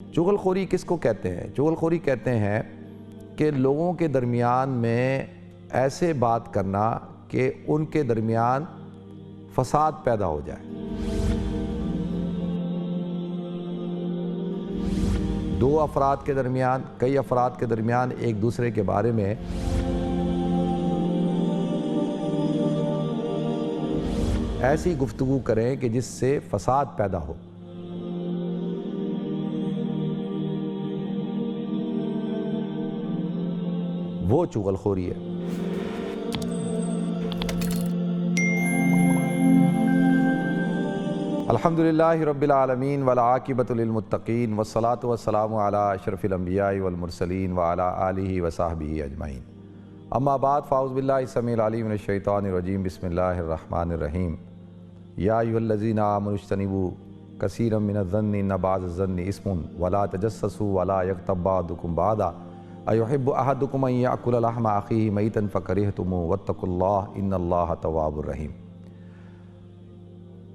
چغل خوری کس کو کہتے ہیں؟ چغل خوری کہتے ہیں کہ لوگوں کے درمیان میں ایسے بات کرنا کہ ان کے درمیان فساد پیدا ہو جائے۔ دو افراد کے درمیان، کئی افراد کے درمیان ایک دوسرے کے بارے میں ایسی گفتگو کریں کہ جس سے فساد پیدا ہو۔ وہ چغل خوری ہے۔ الحمدللہ رب العالمین والعاقبۃ للمتقین والصلاۃ والسلام علی اشرف الانبیاء والمرسلین وعلی آلہ وصحبہ اجمعین۔ اما بعد فاعوذ باللہ السمیع العلیم من الشیطان الرجیم، بسم اللہ الرحمن الرحیم۔ یا ایھا الذین آمنوا اجتنبوا کثیرا من الظن ان بعض الظن اثم ولا تجسسوا ولا یغتب بعضکم بعضا ایحب احدکم ان یأکل لحم اخیہ میتا فکرہتموہ واتقوا اللہ ان اللہ تواب الرحیم۔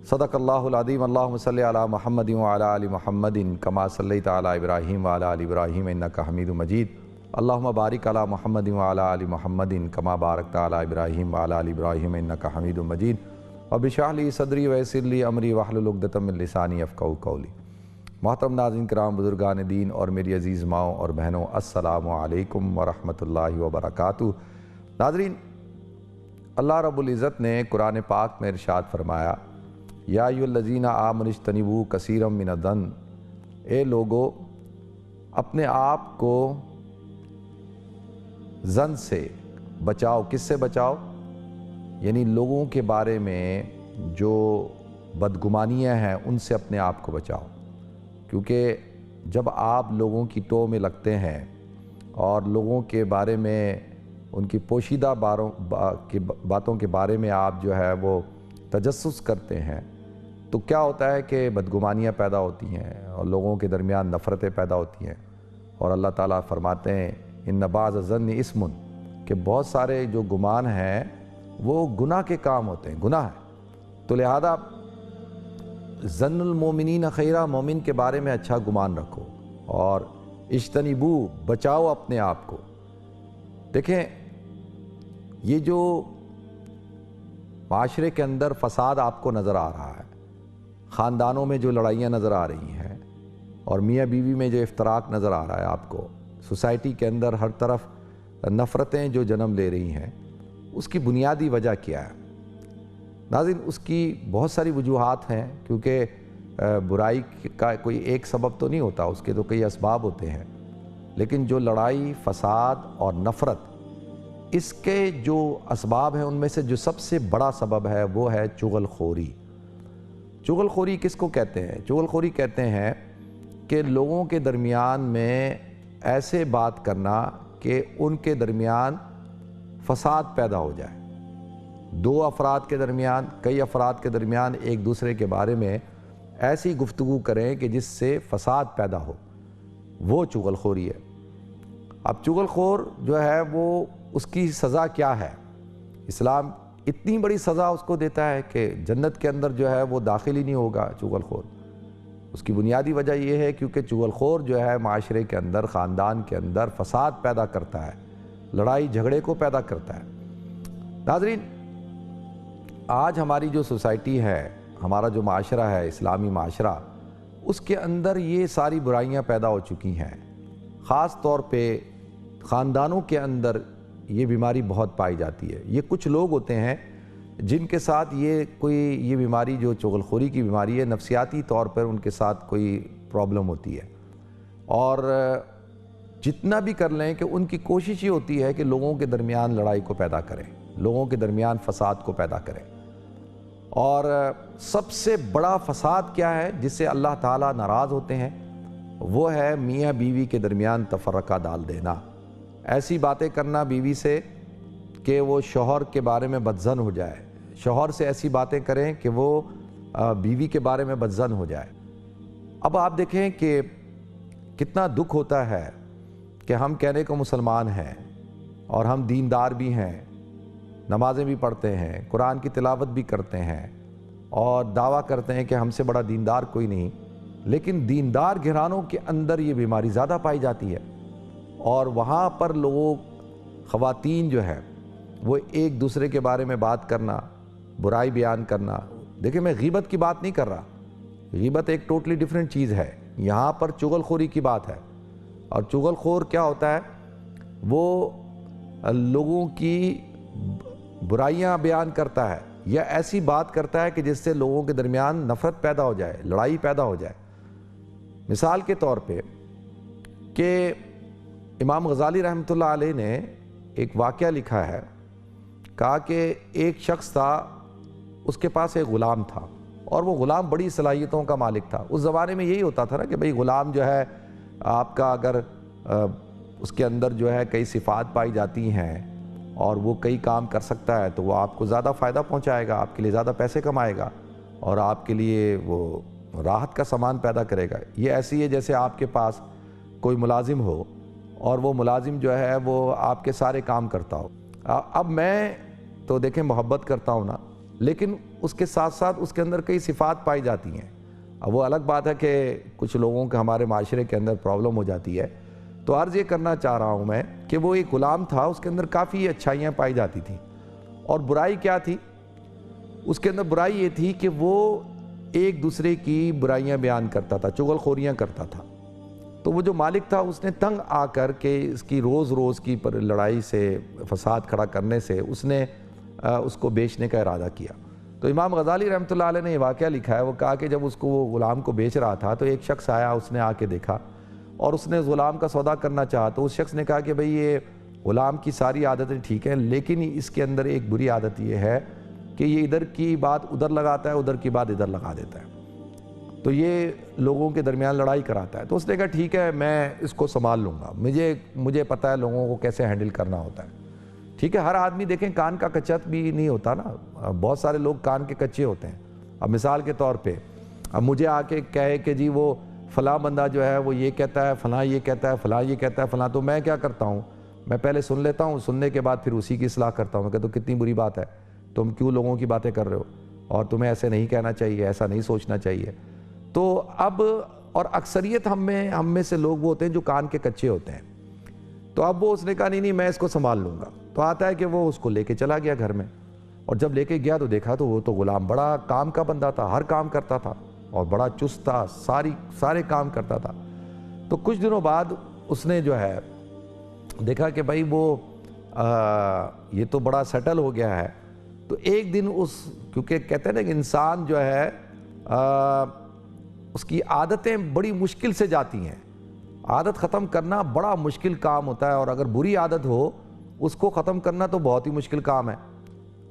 صدق اللہ العظیم۔ اللہم صلی علی محمد وعلی آل محمد کما صلیت علی ابراہیم وعلی آل ابراہیم انک حمید مجید۔ اللہم بارک علی محمد وعلی آل محمد کما بارکت علی ابراہیم وعلی آل ابراہیم انک حمید مجید۔ رب اشرح لی صدری ویسر لی امری واحلل عقدۃ من لسانی یفقہوا قولی۔ محترم ناظرین کرام، بزرگان دین اور میری عزیز ماؤں اور بہنوں، السلام علیکم ورحمۃ اللہ وبرکاتہ۔ ناظرین، اللہ رب العزت نے قرآن پاک میں ارشاد فرمایا، یا ایھا الذین آمنوا اجتنبوا کثیرا من الظن، اے لوگو اپنے آپ کو ظن سے بچاؤ۔ کس سے بچاؤ؟ یعنی لوگوں کے بارے میں جو بدگمانیاں ہیں ان سے اپنے آپ کو بچاؤ، کیونکہ جب آپ لوگوں کی ٹو میں لگتے ہیں اور لوگوں کے بارے میں ان کی پوشیدہ باتوں کے بارے میں آپ جو ہے وہ تجسس کرتے ہیں، تو کیا ہوتا ہے کہ بدگمانیاں پیدا ہوتی ہیں اور لوگوں کے درمیان نفرتیں پیدا ہوتی ہیں۔ اور اللہ تعالیٰ فرماتے ہیں ان بعض الظن اثم، کہ بہت سارے جو گمان ہیں وہ گناہ کے کام ہوتے ہیں، گناہ ہے۔ تو لہذا ظن المومنین خیرہ، مومن کے بارے میں اچھا گمان رکھو، اور اجتنبوا، بچاؤ اپنے آپ کو۔ دیکھیں، یہ جو معاشرے کے اندر فساد آپ کو نظر آ رہا ہے، خاندانوں میں جو لڑائیاں نظر آ رہی ہیں، اور میاں بیوی میں جو افتراق نظر آ رہا ہے آپ کو، سوسائٹی کے اندر ہر طرف نفرتیں جو جنم لے رہی ہیں، اس کی بنیادی وجہ کیا ہے؟ ناظرین، اس کی بہت ساری وجوہات ہیں، کیونکہ برائی کا کوئی ایک سبب تو نہیں ہوتا، اس کے تو کئی اسباب ہوتے ہیں۔ لیکن جو لڑائی، فساد اور نفرت، اس کے جو اسباب ہیں ان میں سے جو سب سے بڑا سبب ہے وہ ہے چغل خوری۔ چغل خوری کس کو کہتے ہیں؟ چغل خوری کہتے ہیں کہ لوگوں کے درمیان میں ایسے بات کرنا کہ ان کے درمیان فساد پیدا ہو جائے۔ دو افراد کے درمیان، کئی افراد کے درمیان ایک دوسرے کے بارے میں ایسی گفتگو کریں کہ جس سے فساد پیدا ہو، وہ چغل خوری ہے۔ اب چغل خور جو ہے وہ اس کی سزا کیا ہے؟ اسلام اتنی بڑی سزا اس کو دیتا ہے کہ جنت کے اندر جو ہے وہ داخل ہی نہیں ہوگا چغل خور۔ اس کی بنیادی وجہ یہ ہے کیونکہ چغل خور جو ہے معاشرے کے اندر، خاندان کے اندر فساد پیدا کرتا ہے، لڑائی جھگڑے کو پیدا کرتا ہے۔ ناظرین، آج ہماری جو سوسائٹی ہے، ہمارا جو معاشرہ ہے، اسلامی معاشرہ، اس کے اندر یہ ساری برائیاں پیدا ہو چکی ہیں۔ خاص طور پہ خاندانوں کے اندر یہ بیماری بہت پائی جاتی ہے۔ یہ کچھ لوگ ہوتے ہیں جن کے ساتھ یہ بیماری جو چغل خوری کی بیماری ہے، نفسیاتی طور پر ان کے ساتھ کوئی پرابلم ہوتی ہے، اور جتنا بھی کر لیں کہ ان کی کوشش یہ ہوتی ہے کہ لوگوں کے درمیان لڑائی کو پیدا کریں، لوگوں کے درمیان فساد کو پیدا کریں۔ اور سب سے بڑا فساد کیا ہے جس سے اللہ تعالیٰ ناراض ہوتے ہیں؟ وہ ہے میاں بیوی کے درمیان تفرقہ ڈال دینا، ایسی باتیں کرنا بیوی سے کہ وہ شوہر کے بارے میں بدظن ہو جائے، شوہر سے ایسی باتیں کریں کہ وہ بیوی کے بارے میں بدظن ہو جائے۔ اب آپ دیکھیں کہ کتنا دکھ ہوتا ہے کہ ہم کہنے کو مسلمان ہیں اور ہم دیندار بھی ہیں، نمازیں بھی پڑھتے ہیں، قرآن کی تلاوت بھی کرتے ہیں، اور دعویٰ کرتے ہیں کہ ہم سے بڑا دیندار کوئی نہیں، لیکن دیندار گھرانوں کے اندر یہ بیماری زیادہ پائی جاتی ہے، اور وہاں پر لوگ، خواتین جو ہے وہ ایک دوسرے کے بارے میں بات کرنا، برائی بیان کرنا. دیکھیں میں غیبت کی بات نہیں کر رہا، غیبت ایک ٹوٹلی ڈیفرنٹ چیز ہے، یہاں پر چغل خوری کی بات ہے. اور چغل خور کیا ہوتا ہے؟ وہ لوگوں کی برائیاں بیان کرتا ہے یا ایسی بات کرتا ہے کہ جس سے لوگوں کے درمیان نفرت پیدا ہو جائے، لڑائی پیدا ہو جائے. مثال کے طور پہ کہ امام غزالی رحمۃ اللہ علیہ نے ایک واقعہ لکھا ہے، کہا کہ ایک شخص تھا، اس کے پاس ایک غلام تھا، اور وہ غلام بڑی صلاحیتوں کا مالک تھا. اس زمانے میں یہی ہوتا تھا نا کہ بھئی غلام جو ہے آپ کا، اگر اس کے اندر جو ہے کئی صفات پائی جاتی ہیں اور وہ کئی کام کر سکتا ہے تو وہ آپ کو زیادہ فائدہ پہنچائے گا، آپ کے لیے زیادہ پیسے کمائے گا اور آپ کے لیے وہ راحت کا سامان پیدا کرے گا. یہ ایسی ہے جیسے آپ کے پاس کوئی ملازم ہو اور وہ ملازم جو ہے وہ آپ کے سارے کام کرتا ہو. اب میں تو دیکھیں محبت کرتا ہوں نا، لیکن اس کے ساتھ ساتھ اس کے اندر کئی صفات پائی جاتی ہیں. اب وہ الگ بات ہے کہ کچھ لوگوں کے ہمارے معاشرے کے اندر پرابلم ہو جاتی ہے. تو عرض یہ کرنا چاہ رہا ہوں میں کہ وہ ایک غلام تھا، اس کے اندر کافی اچھائیاں پائی جاتی تھیں. اور برائی کیا تھی؟ اس کے اندر برائی یہ تھی کہ وہ ایک دوسرے کی برائیاں بیان کرتا تھا، چغل خوریاں کرتا تھا. تو وہ جو مالک تھا اس نے تنگ آ کر کے اس کی روز روز کی لڑائی سے، فساد کھڑا کرنے سے اس نے اس کو بیچنے کا ارادہ کیا. تو امام غزالی رحمۃ اللہ علیہ نے یہ واقعہ لکھا ہے، وہ کہا کہ جب اس کو وہ غلام کو بیچ رہا تھا تو ایک شخص آیا، اس نے آ کے دیکھا اور اس نے غلام کا سودا کرنا چاہا. تو اس شخص نے کہا کہ بھئی یہ غلام کی ساری عادتیں ٹھیک ہیں، لیکن اس کے اندر ایک بری عادت یہ ہے کہ یہ ادھر کی بات ادھر لگاتا ہے، ادھر کی بات ادھر لگا دیتا ہے، تو یہ لوگوں کے درمیان لڑائی کراتا ہے. تو اس نے کہا ٹھیک ہے میں اس کو سنبھال لوں گا، مجھے پتہ ہے لوگوں کو کیسے ہینڈل کرنا ہوتا ہے. ٹھیک ہے، ہر آدمی دیکھیں کان کا کچا بھی نہیں ہوتا نا، بہت سارے لوگ کان کے کچے ہوتے ہیں. اب مثال کے طور پہ اب مجھے آ کے کہے کہ جی وہ فلاں بندہ جو ہے وہ یہ کہتا ہے، فلاں یہ کہتا ہے، فلاں یہ کہتا ہے، فلاں، تو میں کیا کرتا ہوں، میں پہلے سن لیتا ہوں، سننے کے بعد پھر اسی کی اصلاح کرتا ہوں. میں کہتا ہوں کتنی بری بات ہے، تم کیوں لوگوں کی باتیں کر رہے ہو، اور تمہیں ایسے نہیں کہنا چاہیے، ایسا نہیں سوچنا چاہیے. تو اب اور اکثریت ہم میں سے لوگ وہ ہوتے ہیں جو کان کے کچے ہوتے ہیں. تو اب وہ اس نے کہا نہیں میں اس کو سنبھال لوں گا. تو آتا ہے کہ وہ اس کو لے کے چلا گیا گھر میں، اور جب لے کے گیا تو دیکھا تو وہ تو غلام بڑا کام کا بندہ تھا، ہر کام کرتا تھا اور بڑا چست تھا، سارے کام کرتا تھا. تو کچھ دنوں بعد اس نے جو ہے دیکھا کہ بھائی وہ یہ تو بڑا سیٹل ہو گیا ہے. تو ایک دن کیونکہ کہتے ہیں نا کہ انسان جو ہے اس کی عادتیں بڑی مشکل سے جاتی ہیں، عادت ختم کرنا بڑا مشکل کام ہوتا ہے، اور اگر بری عادت ہو اس کو ختم کرنا تو بہت ہی مشکل کام ہے.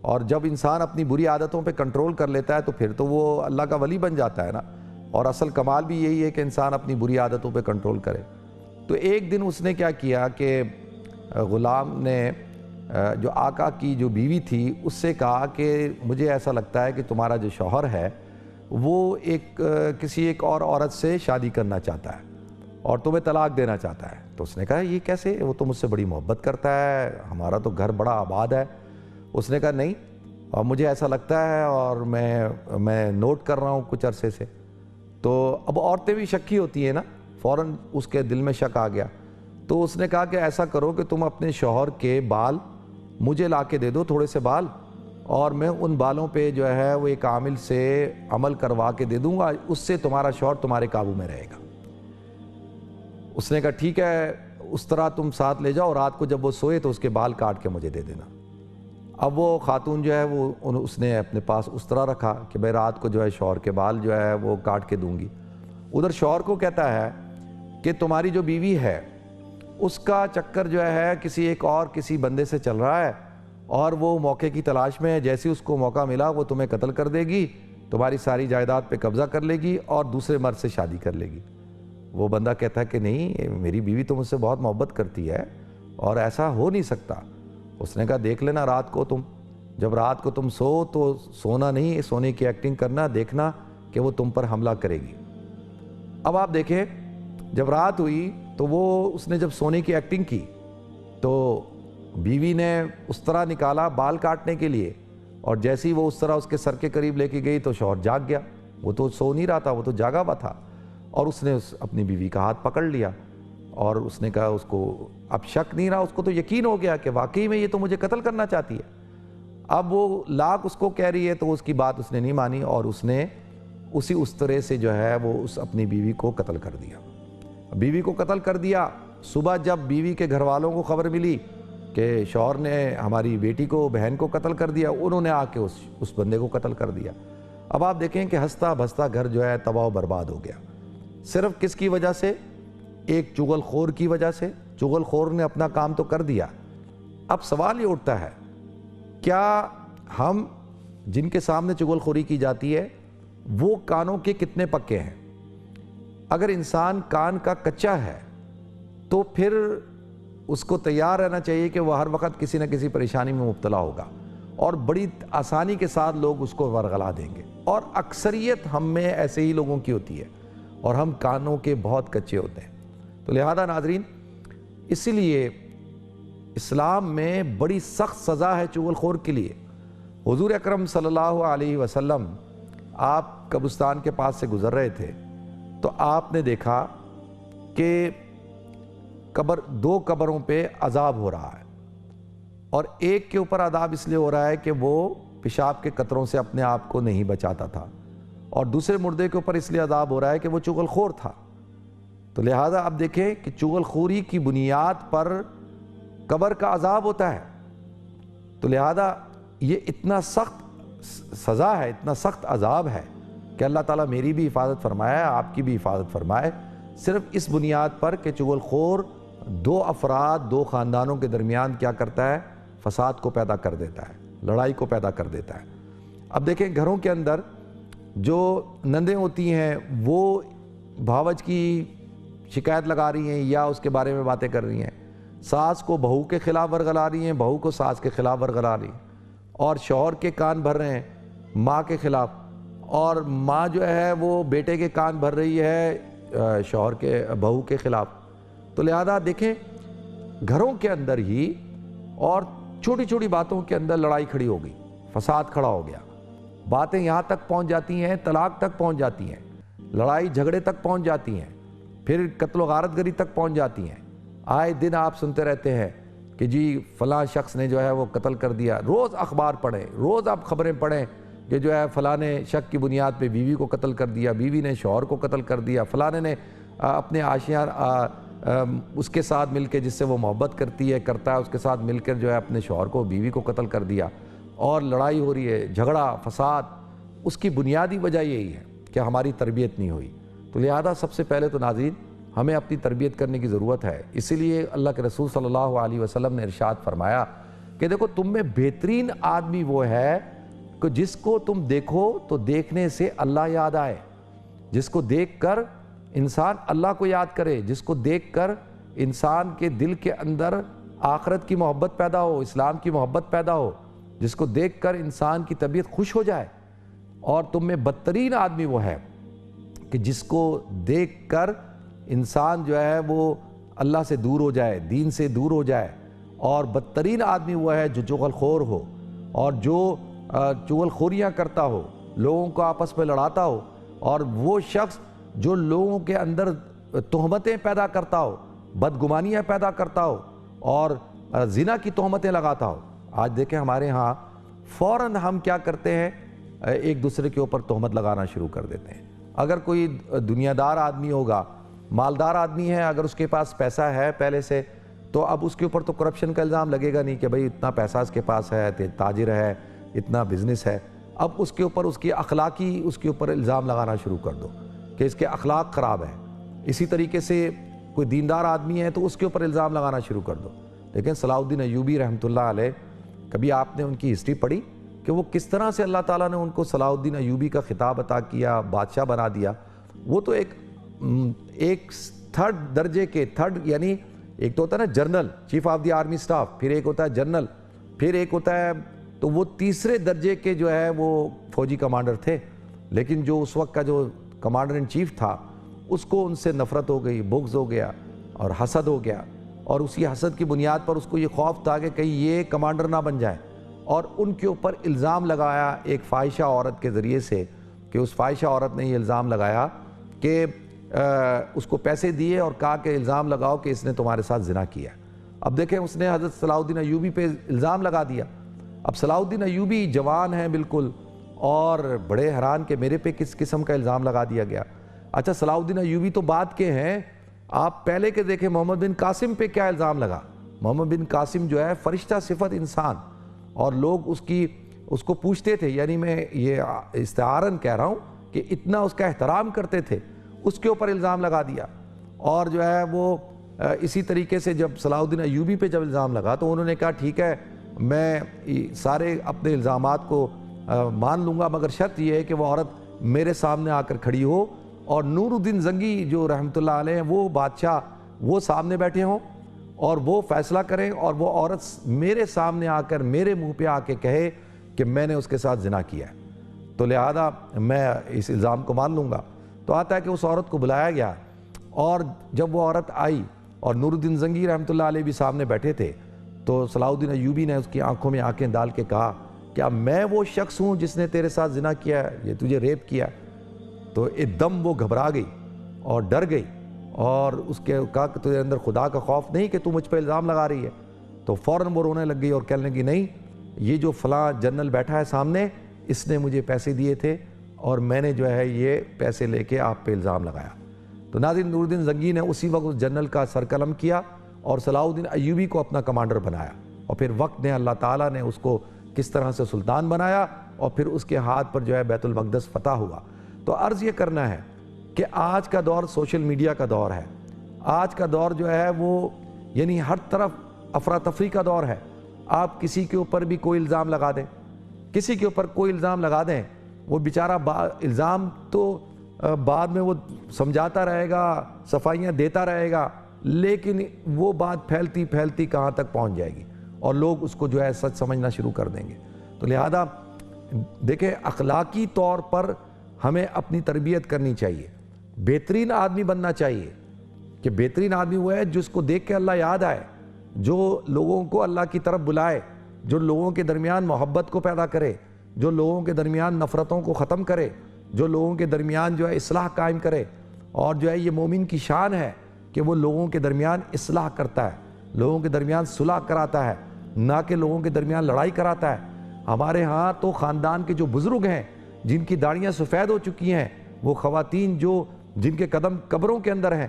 اور جب انسان اپنی بری عادتوں پہ کنٹرول کر لیتا ہے تو پھر تو وہ اللہ کا ولی بن جاتا ہے نا. اور اصل کمال بھی یہی ہے کہ انسان اپنی بری عادتوں پہ کنٹرول کرے. تو ایک دن اس نے کیا کیا کہ غلام نے جو آقا کی جو بیوی تھی اس سے کہا کہ مجھے ایسا لگتا ہے کہ تمہارا جو شوہر ہے وہ کسی ایک اور عورت سے شادی کرنا چاہتا ہے اور تمہیں طلاق دینا چاہتا ہے. تو اس نے کہا یہ کیسے، وہ تو مجھ سے بڑی محبت کرتا ہے، ہمارا تو گھر بڑا آباد ہے. اس نے کہا نہیں، اور مجھے ایسا لگتا ہے اور میں نوٹ کر رہا ہوں کچھ عرصے سے. تو اب عورتیں بھی شکی ہوتی ہیں نا، فوراً اس کے دل میں شک آ گیا. تو اس نے کہا کہ ایسا کرو کہ تم اپنے شوہر کے بال مجھے لا کے دے دو، تھوڑے سے بال، اور میں ان بالوں پہ جو ہے وہ ایک عامل سے عمل کروا کے دے دوں گا، اس سے تمہارا شوہر تمہارے قابو میں رہے گا. اس نے کہا ٹھیک ہے، اس طرح تم ساتھ لے جاؤ، رات کو جب وہ سوئے تو اس کے بال کاٹ کے مجھے دے دینا. اب وہ خاتون جو ہے اس نے اپنے پاس اس طرح رکھا کہ بھائی رات کو جو ہے شوہر کے بال جو ہے وہ کاٹ کے دوں گی. ادھر شوہر کو کہتا ہے کہ تمہاری جو بیوی ہے اس کا چکر جو ہے کسی بندے سے چل رہا ہے، اور وہ موقع کی تلاش میں ہے، جیسے اس کو موقع ملا وہ تمہیں قتل کر دے گی، تمہاری ساری جائیداد پہ قبضہ کر لے گی اور دوسرے مرد سے شادی کر لے گی. وہ بندہ کہتا ہے کہ نہیں، میری بیوی تو مجھ سے بہت محبت کرتی ہے اور ایسا ہو نہیں سکتا. اس نے کہا دیکھ لینا رات کو جب رات کو تم سو تو سونا نہیں، سونے کی ایکٹنگ کرنا، دیکھنا کہ وہ تم پر حملہ کرے گی. اب آپ دیکھیں جب رات ہوئی تو اس نے جب سونے کی ایکٹنگ کی تو بیوی نے اس طرح نکالا بال کاٹنے کے لیے، اور جیسے ہی وہ اس طرح اس کے سر کے قریب لے کے گئی تو شوہر جاگ گیا. وہ تو سو نہیں رہا تھا، وہ تو جاگا ہوا تھا. اور اس نے اپنی بیوی کا ہاتھ پکڑ لیا اور اس نے کہا، اس کو اب شک نہیں رہا، اس کو تو یقین ہو گیا کہ واقعی میں یہ تو مجھے قتل کرنا چاہتی ہے۔ اب وہ لاکھ اس کو کہہ رہی ہے تو اس کی بات اس نے نہیں مانی اور اس نے اسی استرے سے جو ہے وہ اس اپنی بیوی کو قتل کر دیا۔ بیوی کو قتل کر دیا۔ صبح جب بیوی کے گھر والوں کو خبر ملی کہ شوہر نے ہماری بیٹی کو، بہن کو قتل کر دیا، انہوں نے آ کے اس بندے کو قتل کر دیا۔ اب آپ دیکھیں کہ ہنستا بھستا گھر جو ہے تباہ و برباد ہو گیا، صرف کس کی وجہ سے؟ ایک چغل خور کی وجہ سے۔ چغل خور نے اپنا کام تو کر دیا۔ اب سوال یہ اٹھتا ہے، کیا ہم جن کے سامنے چغل خوری کی جاتی ہے وہ کانوں کے کتنے پکے ہیں؟ اگر انسان کان کا کچا ہے تو پھر اس کو تیار رہنا چاہیے کہ وہ ہر وقت کسی نہ کسی پریشانی میں مبتلا ہوگا اور بڑی آسانی کے ساتھ لوگ اس کو ورغلا دیں گے، اور اکثریت ہم میں ایسے ہی لوگوں کی ہوتی ہے اور ہم کانوں کے بہت کچے ہوتے ہیں۔ تو لہذا ناظرین، اسی لیے اسلام میں بڑی سخت سزا ہے چغل خور کے لیے۔ حضور اکرم صلی اللہ علیہ وسلم آپ قبرستان کے پاس سے گزر رہے تھے تو آپ نے دیکھا کہ دو قبروں پہ عذاب ہو رہا ہے، اور ایک کے اوپر عذاب اس لیے ہو رہا ہے کہ وہ پیشاب کے قطروں سے اپنے آپ کو نہیں بچاتا تھا، اور دوسرے مردے کے اوپر اس لیے عذاب ہو رہا ہے کہ وہ چغل خور تھا۔ تو لہٰذا آپ دیکھیں کہ چغل خوری کی بنیاد پر قبر کا عذاب ہوتا ہے۔ تو لہذا یہ اتنا سخت سزا ہے، اتنا سخت عذاب ہے کہ اللہ تعالیٰ میری بھی حفاظت فرمائے، آپ کی بھی حفاظت فرمائے، صرف اس بنیاد پر کہ چغل خور دو افراد، دو خاندانوں کے درمیان کیا کرتا ہے؟ فساد کو پیدا کر دیتا ہے، لڑائی کو پیدا کر دیتا ہے۔ اب دیکھیں گھروں کے اندر جو نندیں ہوتی ہیں وہ بھاوج کی شکایت لگا رہی ہیں یا اس کے بارے میں باتیں کر رہی ہیں، ساس کو بہو کے خلاف ورغلا رہی ہیں، بہو کو ساس کے خلاف ورغلا رہی ہیں، اور شوہر کے کان بھر رہے ہیں ماں کے خلاف، اور ماں جو ہے وہ بیٹے کے کان بھر رہی ہے شوہر کے، بہو کے خلاف۔ تو لہذا دیکھیں گھروں کے اندر ہی اور چھوٹی چھوٹی باتوں کے اندر لڑائی کھڑی ہو گئی، فساد کھڑا ہو گیا، باتیں یہاں تک پہنچ جاتی ہیں، طلاق تک پہنچ جاتی ہیں، لڑائی جھگڑے تک پہنچ جاتی ہیں، پھر قتل و غارت گری تک پہنچ جاتی ہیں۔ آئے دن آپ سنتے رہتے ہیں کہ جی فلاں شخص نے جو ہے وہ قتل کر دیا، روز اخبار پڑھیں، روز آپ خبریں پڑھیں کہ جو ہے فلاں نے شک کی بنیاد پہ بیوی کو قتل کر دیا، بیوی نے شوہر کو قتل کر دیا، فلاں نے اپنے آشیاں اس کے ساتھ مل کے، جس سے وہ محبت کرتا ہے اس کے ساتھ مل کر جو ہے اپنے شوہر کو، بیوی کو قتل کر دیا، اور لڑائی ہو رہی ہے، جھگڑا، فساد۔ اس کی بنیادی وجہ یہی ہے کہ ہماری تربیت نہیں ہوئی۔ تو لہذا سب سے پہلے تو ناظرین ہمیں اپنی تربیت کرنے کی ضرورت ہے۔ اسی لیے اللہ کے رسول صلی اللہ علیہ وسلم نے ارشاد فرمایا کہ دیکھو تم میں بہترین آدمی وہ ہے کہ جس کو تم دیکھو تو دیکھنے سے اللہ یاد آئے، جس کو دیکھ کر انسان اللہ کو یاد کرے، جس کو دیکھ کر انسان کے دل کے اندر آخرت کی محبت پیدا ہو، اسلام کی محبت پیدا ہو، جس کو دیکھ کر انسان کی طبیعت خوش ہو جائے۔ اور تم میں بدترین آدمی وہ ہے کہ جس کو دیکھ کر انسان جو ہے وہ اللہ سے دور ہو جائے، دین سے دور ہو جائے۔ اور بدترین آدمی وہ ہے جو چغل خور ہو، اور جو چغل خوریاں کرتا ہو، لوگوں کو آپس میں لڑاتا ہو، اور وہ شخص جو لوگوں کے اندر تہمتیں پیدا کرتا ہو، بدگمانیاں پیدا کرتا ہو، اور زنا کی تہمتیں لگاتا ہو۔ آج دیکھیں ہمارے ہاں فوراً ہم کیا کرتے ہیں، ایک دوسرے کے اوپر تہمت لگانا شروع کر دیتے ہیں۔ اگر کوئی دنیا دار آدمی ہوگا، مالدار آدمی ہے، اگر اس کے پاس پیسہ ہے پہلے سے، تو اب اس کے اوپر تو کرپشن کا الزام لگے گا نہیں کہ بھئی اتنا پیسہ اس کے پاس ہے، تاجر ہے، اتنا بزنس ہے۔ اب اس کے اوپر اس کی اخلاقی اس کے اوپر الزام لگانا شروع کر دو کہ اس کے اخلاق خراب ہیں۔ اسی طریقے سے کوئی دیندار آدمی ہے تو اس کے اوپر الزام لگانا شروع کر دو۔ لیکن صلاح الدین ایوبی رحمۃ اللہ علیہ، کبھی آپ نے ان کی ہسٹری پڑھی کہ وہ کس طرح سے اللہ تعالیٰ نے ان کو صلاح الدین ایوبی کا خطاب عطا کیا، بادشاہ بنا دیا؟ وہ تو ایک تھرڈ درجے کے، تھرڈ یعنی ایک تو ہوتا ہے نا general, chief of the army staff, پھر ایک ہوتا ہے جنرل، پھر ایک ہوتا ہے، تو وہ تیسرے درجے کے جو ہے وہ فوجی کمانڈر تھے۔ لیکن جو اس وقت کا جو کمانڈر ان چیف تھا، اس کو ان سے نفرت ہو گئی، بغض ہو گیا اور حسد ہو گیا، اور اسی حسد کی بنیاد پر اس کو یہ خوف تھا کہ کہیں یہ کمانڈر نہ بن جائے، اور ان کے اوپر الزام لگایا ایک فاحشہ عورت کے ذریعے سے، کہ اس فاحشہ عورت نے یہ الزام لگایا کہ اس کو پیسے دیے اور کہا کہ الزام لگاؤ کہ اس نے تمہارے ساتھ زنا کیا۔ اب دیکھیں اس نے حضرت صلاح الدین ایوبی پہ الزام لگا دیا۔ اب صلاح الدین ایوبی جوان ہیں بالکل، اور بڑے حیران کہ میرے پہ کس قسم کا الزام لگا دیا گیا۔ اچھا صلاح الدین ایوبی تو بعد کے ہیں، آپ پہلے کے دیکھیں محمد بن قاسم پہ کیا الزام لگا۔ محمد بن قاسم جو ہے فرشتہ صفت انسان، اور لوگ اس کو پوچھتے تھے، یعنی میں یہ استعارن کہہ رہا ہوں کہ اتنا اس کا احترام کرتے تھے، اس کے اوپر الزام لگا دیا۔ اور جو ہے وہ اسی طریقے سے جب صلاح الدین ایوبی پہ جب الزام لگا تو انہوں نے کہا ٹھیک ہے میں سارے اپنے الزامات کو مان لوں گا، مگر شرط یہ ہے کہ وہ عورت میرے سامنے آ کر کھڑی ہو، اور نور الدین زنگی جو رحمۃ اللہ علیہ ہیں وہ بادشاہ وہ سامنے بیٹھے ہوں اور وہ فیصلہ کریں، اور وہ عورت میرے سامنے آ کر میرے منہ پہ آ کے کہے کہ میں نے اس کے ساتھ زنا کیا ہے، تو لہذا میں اس الزام کو مان لوں گا۔ تو آتا ہے کہ اس عورت کو بلایا گیا، اور جب وہ عورت آئی اور نور الدین زنگی رحمۃ اللہ علیہ بھی سامنے بیٹھے تھے، تو صلاح الدین ایوبی نے اس کی آنکھوں میں آنکھیں ڈال کے کہا کیا میں وہ شخص ہوں جس نے تیرے ساتھ زنا کیا ہے، یہ تجھے ریپ کیا ہے؟ تو ایک دم وہ گھبرا گئی اور ڈر گئی، اور اس کے کہا کہ تجھے اندر خدا کا خوف نہیں کہ تو مجھ پہ الزام لگا رہی ہے؟ تو فوراً وہ رونے لگ گئی اور کہنے لگی نہیں، یہ جو فلاں جنرل بیٹھا ہے سامنے اس نے مجھے پیسے دیے تھے، اور میں نے جو ہے یہ پیسے لے کے آپ پہ الزام لگایا۔ تو ناظرین نور الدین زنگی نے اسی وقت اس جنرل کا سر قلم کیا اور صلاح الدین ایوبی کو اپنا کمانڈر بنایا، اور پھر وقت نے اللہ تعالیٰ نے اس کو کس طرح سے سلطان بنایا، اور پھر اس کے ہاتھ پر جو ہے بیت المقدس فتح ہوا۔ تو عرض یہ کرنا ہے کہ آج کا دور سوشل میڈیا کا دور ہے، آج کا دور جو ہے وہ یعنی ہر طرف افراتفری کا دور ہے۔ آپ کسی کے اوپر بھی کوئی الزام لگا دیں، کسی کے اوپر کوئی الزام لگا دیں، وہ بیچارہ الزام تو بعد میں وہ سمجھاتا رہے گا، صفائیاں دیتا رہے گا، لیکن وہ بات پھیلتی پھیلتی کہاں تک پہنچ جائے گی، اور لوگ اس کو جو ہے سچ سمجھنا شروع کر دیں گے۔ تو لہذا دیکھیں اخلاقی طور پر ہمیں اپنی تربیت کرنی چاہیے، بہترین آدمی بننا چاہیے، کہ بہترین آدمی وہ ہے جس کو دیکھ کے اللہ یاد آئے، جو لوگوں کو اللہ کی طرف بلائے، جو لوگوں کے درمیان محبت کو پیدا کرے، جو لوگوں کے درمیان نفرتوں کو ختم کرے، جو لوگوں کے درمیان جو ہے اصلاح قائم کرے۔ اور جو ہے یہ مومن کی شان ہے کہ وہ لوگوں کے درمیان اصلاح کرتا ہے، لوگوں کے درمیان صلح کراتا ہے، نہ کہ لوگوں کے درمیان لڑائی کراتا ہے۔ ہمارے ہاں تو خاندان کے جو بزرگ ہیں جن کی داڑیاں سفید ہو چکی ہیں، وہ خواتین جن کے قدم قبروں کے اندر ہیں،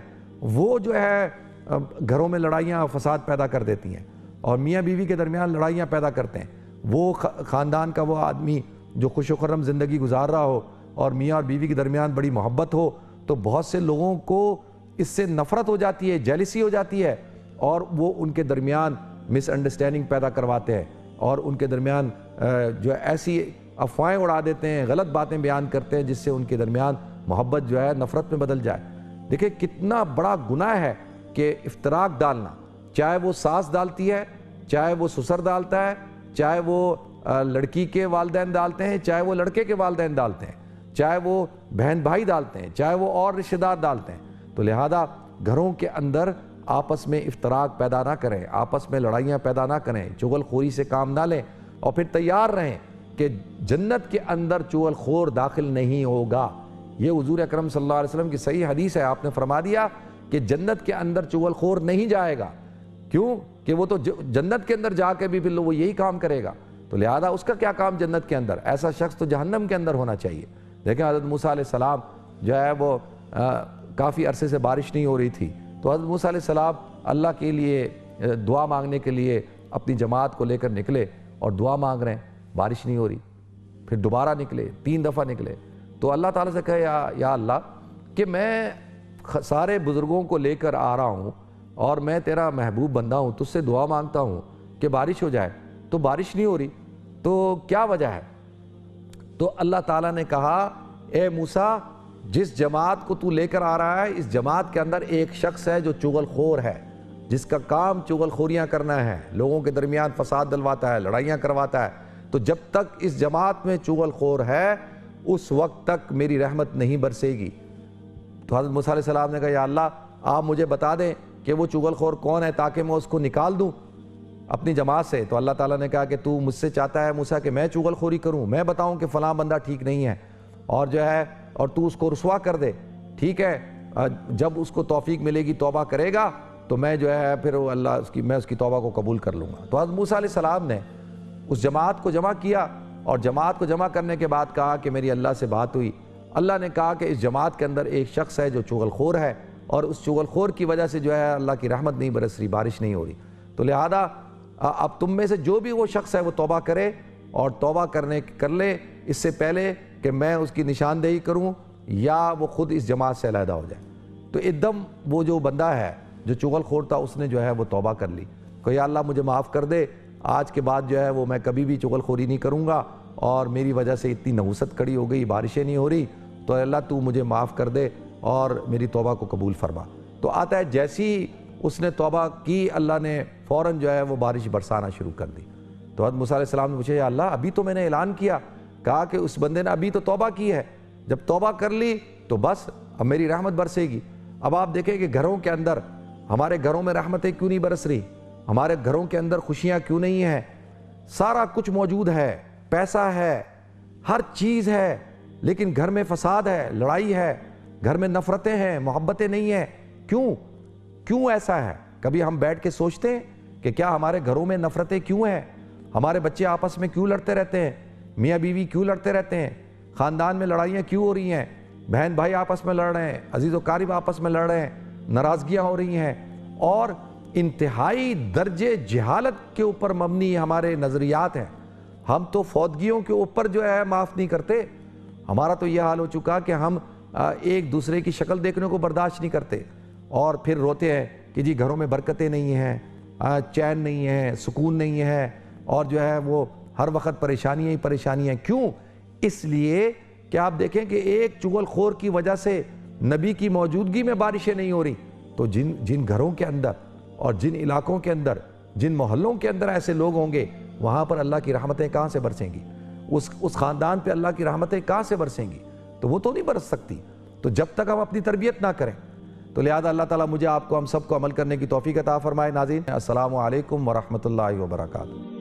وہ جو ہے گھروں میں لڑائیاں فساد پیدا کر دیتی ہیں، اور میاں بیوی کے درمیان لڑائیاں پیدا کرتے ہیں۔ وہ خاندان کا وہ آدمی جو خوش و خرم زندگی گزار رہا ہو اور میاں اور بیوی کے درمیان بڑی محبت ہو، تو بہت سے لوگوں کو اس سے نفرت ہو جاتی ہے، جیلسی ہو جاتی ہے، اور وہ ان کے درمیان مس انڈرسٹینڈنگ پیدا کرواتے ہیں، اور ان کے درمیان جو ایسی افواہیں اڑا دیتے ہیں، غلط باتیں بیان کرتے ہیں، جس سے ان کے درمیان محبت جو ہے نفرت میں بدل جائے۔ دیکھیں کتنا بڑا گناہ ہے کہ افتراق ڈالنا، چاہے وہ ساس ڈالتی ہے، چاہے وہ سسر ڈالتا ہے، چاہے وہ لڑکی کے والدین ڈالتے ہیں، چاہے وہ لڑکے کے والدین ڈالتے ہیں، چاہے وہ بہن بھائی ڈالتے ہیں، چاہے وہ اور رشتہ دار ڈالتے ہیں۔ تو لہذا گھروں کے اندر آپس میں افتراق پیدا نہ کریں، آپس میں لڑائیاں پیدا نہ کریں، چغل خوری سے کام نہ لیں، اور پھر تیار رہیں کہ جنت کے اندر چغل خور داخل نہیں ہوگا۔ یہ حضور اکرم صلی اللہ علیہ وسلم کی صحیح حدیث ہے، آپ نے فرما دیا کہ جنت کے اندر چغل خور نہیں جائے گا۔ کیوں؟ کہ وہ تو جنت کے اندر جا کے بھی پھر وہ یہی کام کرے گا، تو لہذا اس کا کیا کام جنت کے اندر؟ ایسا شخص تو جہنم کے اندر ہونا چاہیے۔ دیکھیں حضرت موسیٰ علیہ السلام جو ہے وہ کافی عرصے سے بارش نہیں ہو رہی تھی، تو حضرت موسیٰ علیہ السلام اللہ کے لیے دعا مانگنے کے لیے اپنی جماعت کو لے کر نکلے، اور دعا مانگ رہے ہیں، بارش نہیں ہو رہی، پھر دوبارہ نکلے، 3 دفعہ نکلے، تو اللہ تعالیٰ سے کہے یا اللہ کہ میں سارے بزرگوں کو لے کر آ رہا ہوں، اور میں تیرا محبوب بندہ ہوں، تجھ سے دعا مانگتا ہوں کہ بارش ہو جائے، تو بارش نہیں ہو رہی، تو کیا وجہ ہے؟ تو اللہ تعالیٰ نے کہا اے موسیٰ جس جماعت کو تو لے کر آ رہا ہے، اس جماعت کے اندر ایک شخص ہے جو چغل خور ہے، جس کا کام چغل خوریاں کرنا ہے، لوگوں کے درمیان فساد ڈلواتا ہے، لڑائیاں کرواتا ہے، تو جب تک اس جماعت میں چغل خور ہے اس وقت تک میری رحمت نہیں برسے گی۔ تو حضرت موسیٰ علیہ السلام نے کہا یا اللہ آپ مجھے بتا دیں کہ وہ چغل خور کون ہے تاکہ میں اس کو نکال دوں اپنی جماعت سے۔ تو اللہ تعالیٰ نے کہا کہ تو مجھ سے چاہتا ہے موسیٰ کہ میں چغل خوری کروں، میں بتاؤں کہ فلاں بندہ ٹھیک نہیں ہے، اور جو ہے اور تو اس کو رسوا کر دے، ٹھیک ہے، جب اس کو توفیق ملے گی توبہ کرے گا تو میں جو ہے پھر میں اس کی توبہ کو قبول کر لوں گا۔ تو حضرت موسیٰ علیہ السلام نے اس جماعت کو جمع کیا، اور جماعت کو جمع کرنے کے بعد کہا کہ میری اللہ سے بات ہوئی۔ اللہ نے کہا کہ اس جماعت کے اندر ایک شخص ہے جو چغل خور ہے، اور اس چغل خور کی وجہ سے جو ہے اللہ کی رحمت نہیں برس رہی، بارش نہیں ہو رہی، تو لہذا اب تم میں سے جو بھی وہ شخص ہے وہ توبہ کرے، اور توبہ کر لے اس سے پہلے کہ میں اس کی نشاندہی کروں یا وہ خود اس جماعت سے علیحدہ ہو جائے۔ تو ایک دم وہ جو بندہ ہے جو چغل خور تھا اس نے جو ہے وہ توبہ کر لی کہ یا اللہ مجھے معاف کر دے، آج کے بعد جو ہے وہ میں کبھی بھی چغل خوری نہیں کروں گا، اور میری وجہ سے اتنی نحوست کھڑی ہو گئی، بارشیں نہیں ہو رہی، تو اللہ تو مجھے معاف کر دے اور میری توبہ کو قبول فرما۔ تو آتا ہے جیسی اس نے توبہ کی اللہ نے فوراً جو ہے وہ بارش برسانا شروع کر دی۔ تو حضرت موسیٰ علیہ السلام نے پوچھا یا اللہ ابھی تو میں نے اعلان کیا، کہا کہ اس بندے نے ابھی تو توبہ کی ہے، جب توبہ کر لی تو بس اب میری رحمت برسے گی۔ اب آپ دیکھیں کہ گھروں کے اندر، ہمارے گھروں میں رحمتیں کیوں نہیں برس رہی، ہمارے گھروں کے اندر خوشیاں کیوں نہیں ہیں؟ سارا کچھ موجود ہے، پیسہ ہے، ہر چیز ہے، لیکن گھر میں فساد ہے، لڑائی ہے، گھر میں نفرتیں ہیں، محبتیں نہیں ہیں۔ کیوں ایسا ہے؟ کبھی ہم بیٹھ کے سوچتے ہیں کہ کیا ہمارے گھروں میں نفرتیں کیوں ہیں؟ ہمارے بچے آپس میں کیوں لڑتے رہتے ہیں؟ میاں بیوی کیوں لڑتے رہتے ہیں؟ خاندان میں لڑائیاں کیوں ہو رہی ہیں؟ بہن بھائی آپس میں لڑ رہے ہیں، عزیز و قارب آپس میں لڑ رہے ہیں، ناراضگیاں ہو رہی ہیں، اور انتہائی درجے جہالت کے اوپر مبنی ہمارے نظریات ہیں۔ ہم تو فوتگیوں کے اوپر جو ہے معاف نہیں کرتے، ہمارا تو یہ حال ہو چکا کہ ہم ایک دوسرے کی شکل دیکھنے کو برداشت نہیں کرتے، اور پھر روتے ہیں کہ جی گھروں میں برکتیں نہیں ہیں، چین نہیں ہے، سکون نہیں ہے، اور جو ہے وہ ہر وقت پریشانیاں ہی پریشانیاں۔ کیوں؟ اس لیے کہ آپ دیکھیں کہ ایک چغل خور کی وجہ سے نبی کی موجودگی میں بارشیں نہیں ہو رہی، تو جن گھروں کے اندر اور جن علاقوں کے اندر، جن محلوں کے اندر ایسے لوگ ہوں گے، وہاں پر اللہ کی رحمتیں کہاں سے برسیں گی؟ اس خاندان پہ اللہ کی رحمتیں کہاں سے برسیں گی؟ تو وہ تو نہیں برس سکتی، تو جب تک ہم اپنی تربیت نہ کریں۔ تو لہذا اللہ تعالیٰ مجھے آپ کو ہم سب کو عمل کرنے کی توفیق عطا فرمائے۔ ناظرین السلام علیکم ورحمۃ اللہ وبرکاتہ۔